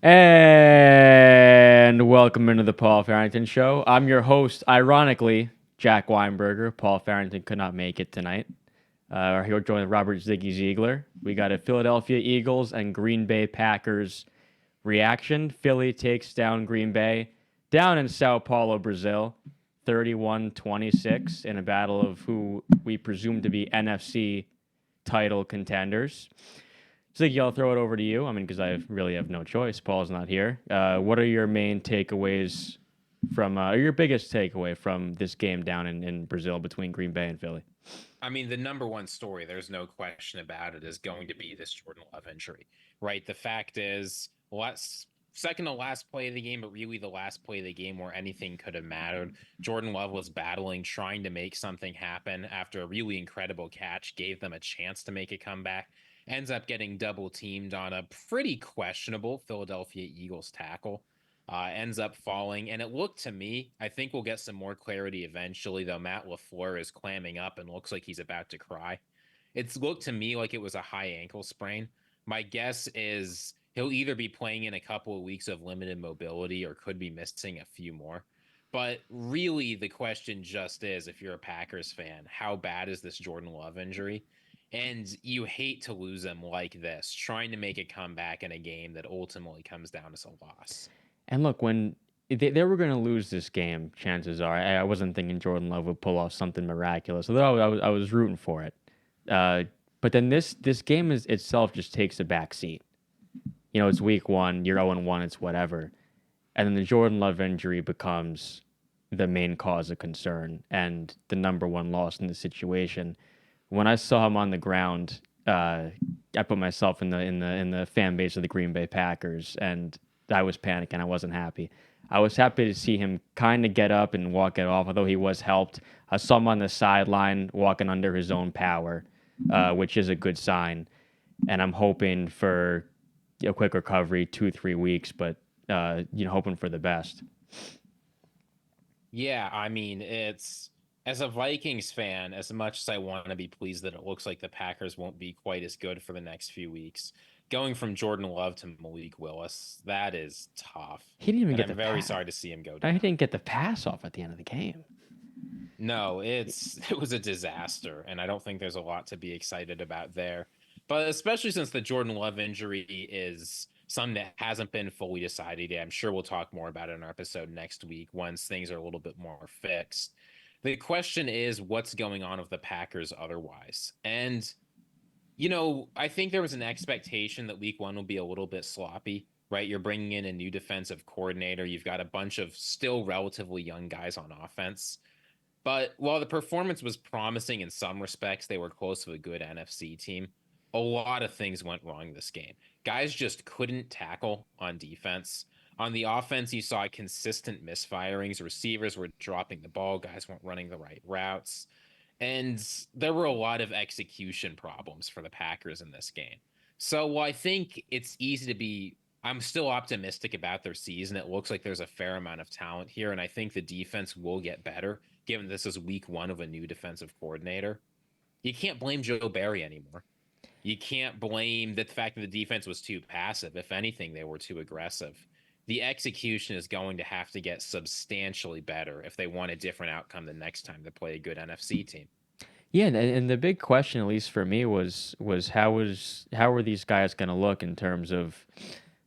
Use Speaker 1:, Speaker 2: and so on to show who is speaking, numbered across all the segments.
Speaker 1: And welcome into the Paul Farrington Show. I'm your host, ironically, Jack Weinberger. Paul Farrington could not make it tonight. He'll join Robert Ziggy Ziegler. We got a Philadelphia Eagles and Green Bay Packers reaction. Philly takes down Green Bay down in Sao Paulo, Brazil, 31-26 in a battle of who we presume to be NFC title contenders. Ziggy, I'll throw it over to you. I mean, because I really have no choice. Paul's not here. What are your main takeaways from, or your biggest takeaway from this game down in Brazil between Green Bay and Philly?
Speaker 2: I mean, the number one story, there's no question about it, is going to be this Jordan Love injury, right? The fact is, second to last play of the game, but really the last play of the game where anything could have mattered. Jordan Love was battling, trying to make something happen after a really incredible catch, gave them a chance to make a comeback. Ends up getting double teamed on a pretty questionable Philadelphia Eagles tackle. Ends up falling. And it looked to me, I think we'll get some more clarity eventually, though Matt LaFleur is clamming up and looks like he's about to cry. It's looked to me like it was a high ankle sprain. My guess is he'll either be playing in a couple of weeks of limited mobility or could be missing a few more. But really, the question just is, if you're a Packers fan, how bad is this Jordan Love injury? And you hate to lose him like this, trying to make a comeback in a game that ultimately comes down as a loss.
Speaker 1: And look, when they were going to lose this game, chances are, I wasn't thinking Jordan Love would pull off something miraculous, although I was rooting for it. Uh, but then this game is itself just takes a back seat. You know, it's week one, you're 0-1, it's whatever. And then the Jordan Love injury becomes the main cause of concern and the number one loss in the situation. When I saw him on the ground, I put myself in the fan base of the Green Bay Packers, and I was panicking. I wasn't happy. I was happy to see him kind of get up and walk it off, although he was helped. I saw him on the sideline walking under his own power, which is a good sign. And I'm hoping for a quick recovery, 2-3 weeks, but hoping for the best.
Speaker 2: Yeah, I mean, it's as a Vikings fan, as much as I want to be pleased that it looks like the Packers won't be quite as good for the next few weeks, going from Jordan Love to Malik Willis, that is tough.
Speaker 1: He didn't even
Speaker 2: And
Speaker 1: get
Speaker 2: I'm
Speaker 1: the
Speaker 2: very
Speaker 1: pass.
Speaker 2: sorry to see him go
Speaker 1: He
Speaker 2: down.
Speaker 1: didn't get the pass off at the end of the game.
Speaker 2: No, it was a disaster, and I don't think there's a lot to be excited about there. But especially since the Jordan Love injury is something that hasn't been fully decided yet. I'm sure we'll talk more about it in our episode next week once things are a little bit more fixed. The question is what's going on with the Packers otherwise. And I think there was an expectation that week 1 will be a little bit sloppy, right? You're bringing in a new defensive coordinator. You've got a bunch of still relatively young guys on offense. But while the performance was promising in some respects, they were close to a good NFC team. A lot of things went wrong this game. Guys just couldn't tackle on defense. On the offense, you saw consistent misfirings. Receivers were dropping the ball. Guys weren't running the right routes. And there were a lot of execution problems for the Packers in this game. So while I think it's easy to be, I'm still optimistic about their season. It looks like there's a fair amount of talent here, and I think the defense will get better given this is week 1 of a new defensive coordinator. You can't blame Joe Barry anymore. You can't blame the fact that the defense was too passive. If anything, they were too aggressive. The execution is going to have to get substantially better if they want a different outcome the next time they play a good NFC team.
Speaker 1: Yeah, and the big question, at least for me, was how were these guys going to look in terms of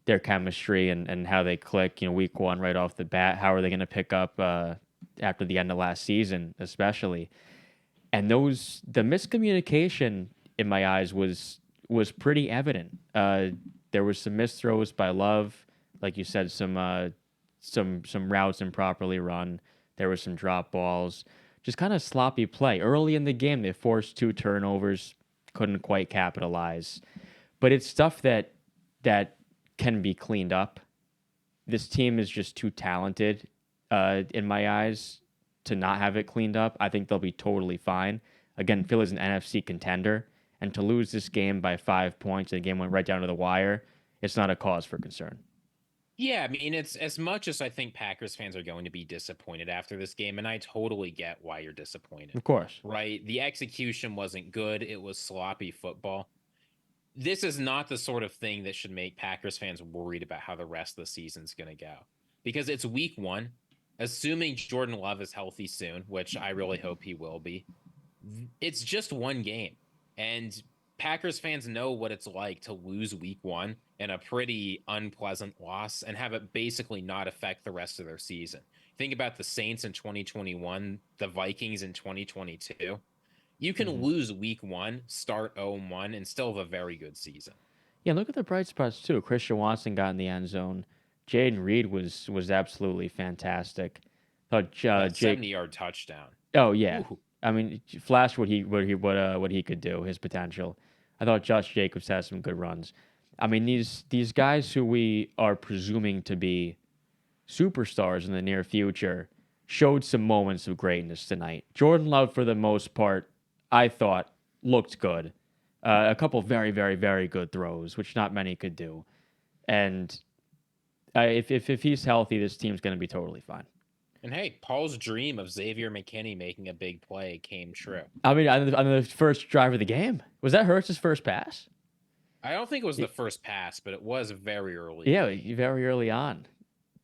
Speaker 1: their chemistry and how they click? You know, week one right off the bat, how are they going to pick up after the end of last season, especially? And the miscommunication in my eyes was pretty evident. There was some missed throws by Love, like you said, some routes improperly run. There were some drop balls, just kind of sloppy play early in the game. They forced two turnovers, couldn't quite capitalize. But it's stuff that can be cleaned up. This team is just too talented, in my eyes, to not have it cleaned up. I think they'll be totally fine. Again, Philly's an NFC contender, and to lose this game by 5 points, and the game went right down to the wire, it's not a cause for concern.
Speaker 2: Yeah, I mean, it's as much as I think Packers fans are going to be disappointed after this game, and I totally get why you're disappointed,
Speaker 1: Of course.
Speaker 2: right? The execution wasn't good, it was sloppy football. this is not the sort of thing that should make Packers fans worried about how the rest of the season's going to go, because it's week one. Assuming Jordan Love is healthy soon, which I really hope he will be, it's just one game. And Packers fans know what it's like to lose week one in a pretty unpleasant loss and have it basically not affect the rest of their season. Think about the Saints in 2021, the Vikings in 2022. You can
Speaker 1: Hmm.
Speaker 2: lose week one, start 0-1, and still have a very good season.
Speaker 1: Yeah, look at the bright spots too. Christian Watson got in the end zone. Jaden Reed was absolutely fantastic. Thought
Speaker 2: That
Speaker 1: Jake.
Speaker 2: 70-yard touchdown.
Speaker 1: Oh yeah,
Speaker 2: Ooh,
Speaker 1: I mean, flash what he could do, his potential. I thought Josh Jacobs had some good runs. I mean, these guys who we are presuming to be superstars in the near future showed some moments of greatness tonight. Jordan Love, for the most part, I thought looked good. A couple very, very, very good throws, which not many could do. And if he's healthy, this team's going to be totally fine.
Speaker 2: and hey, Paul's dream of Xavier McKinney making a big play came true.
Speaker 1: I mean, on the first drive of the game, was that Hurts' first pass?
Speaker 2: I don't think it was the first pass, but it was very early in
Speaker 1: Yeah,
Speaker 2: the game.
Speaker 1: very early on.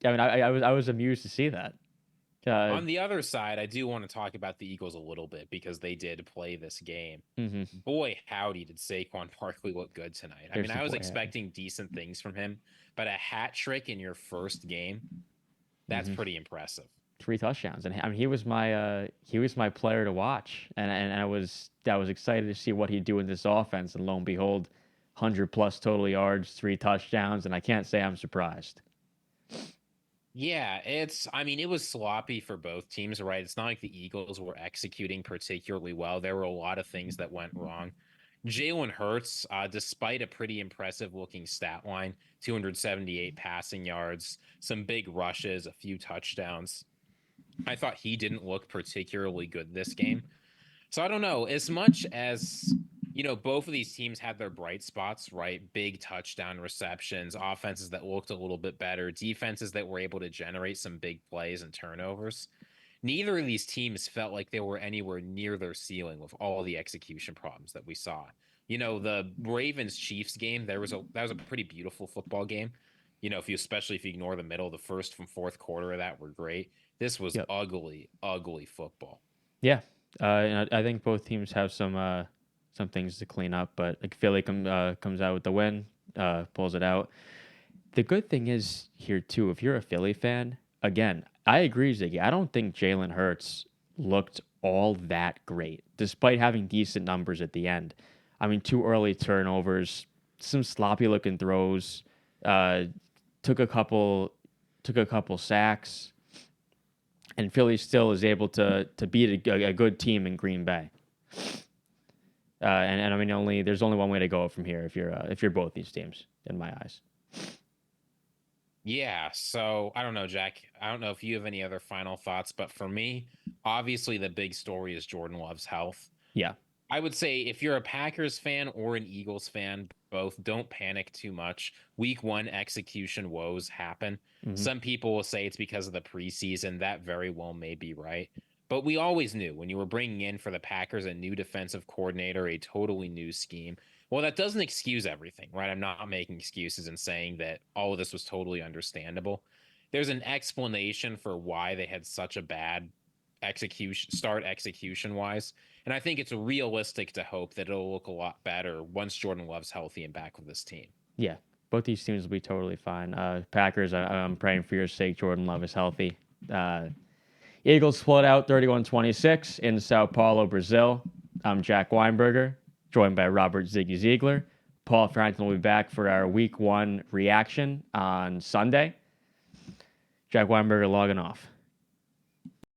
Speaker 1: I mean, I was amused to see that. Uh,
Speaker 2: On the other side, I do want to talk about the Eagles a little bit because they did play this game.
Speaker 1: hmm
Speaker 2: Boy, howdy, did Saquon Barkley look good tonight. I
Speaker 1: There's
Speaker 2: mean,
Speaker 1: the
Speaker 2: I was
Speaker 1: boy.
Speaker 2: expecting decent things from him, but a hat trick in your first game, that's
Speaker 1: hmm
Speaker 2: pretty impressive.
Speaker 1: 3 touchdowns, and I mean, he was my player to watch, and I was excited to see what he'd do in this offense, and lo and behold, 100 plus total yards, 3 touchdowns, and I can't say I'm surprised.
Speaker 2: Yeah, I mean, it was sloppy for both teams, right? It's not like the Eagles were executing particularly well. There were a lot of things that went wrong. Jalen Hurts, despite a pretty impressive looking stat line, 278 passing yards, some big rushes, a few touchdowns. I thought he didn't look particularly good this game. So I don't know. As much as, both of these teams had their bright spots, right? Big touchdown receptions, offenses that looked a little bit better, defenses that were able to generate some big plays and turnovers. Neither of these teams felt like they were anywhere near their ceiling with all the execution problems that we saw. The Ravens Chiefs game, that was a pretty beautiful football game. Especially if you ignore the middle, the first from fourth quarter of that were great. This was
Speaker 1: Yep.
Speaker 2: ugly, ugly football.
Speaker 1: Yeah, and I think both teams have some things to clean up, but like Philly comes out with the win, pulls it out. The good thing is here too, if you're a Philly fan, again, I agree, Ziggy. I don't think Jalen Hurts looked all that great, despite having decent numbers at the end. I mean, 2 early turnovers, some sloppy looking throws, uh, took a couple took a couple sacks, and Philly still is able to beat a good team in Green Bay. And I mean, there's only one way to go from here if you're both these teams in my eyes.
Speaker 2: Yeah, so I don't know, Jack. I don't know if you have any other final thoughts, but for me, obviously the big story is Jordan Love's health.
Speaker 1: Yeah.
Speaker 2: I would say if you're a Packers fan or an Eagles fan, both don't panic too much. Week one execution woes happen.
Speaker 1: hmm
Speaker 2: Some people will say it's because of the preseason. That very well may be right. But we always knew when you were bringing in for the Packers a new defensive coordinator, a totally new scheme. Well, that doesn't excuse everything, right? I'm not making excuses and saying that all of this was totally understandable. There's an explanation for why they had such a bad execution wise. And I think it's realistic to hope that it'll look a lot better once Jordan Love's healthy and back with this team.
Speaker 1: Yeah. Both these teams will be totally fine. Packers, I'm praying for your sake. Jordan Love is healthy. Uh, Eagles split out 31-26 in Sao Paulo, Brazil. I'm Jack Weinberger, joined by Robert Ziggy Ziegler. Paul Farrington will be back for our week one reaction on Sunday. Jack Weinberger logging off.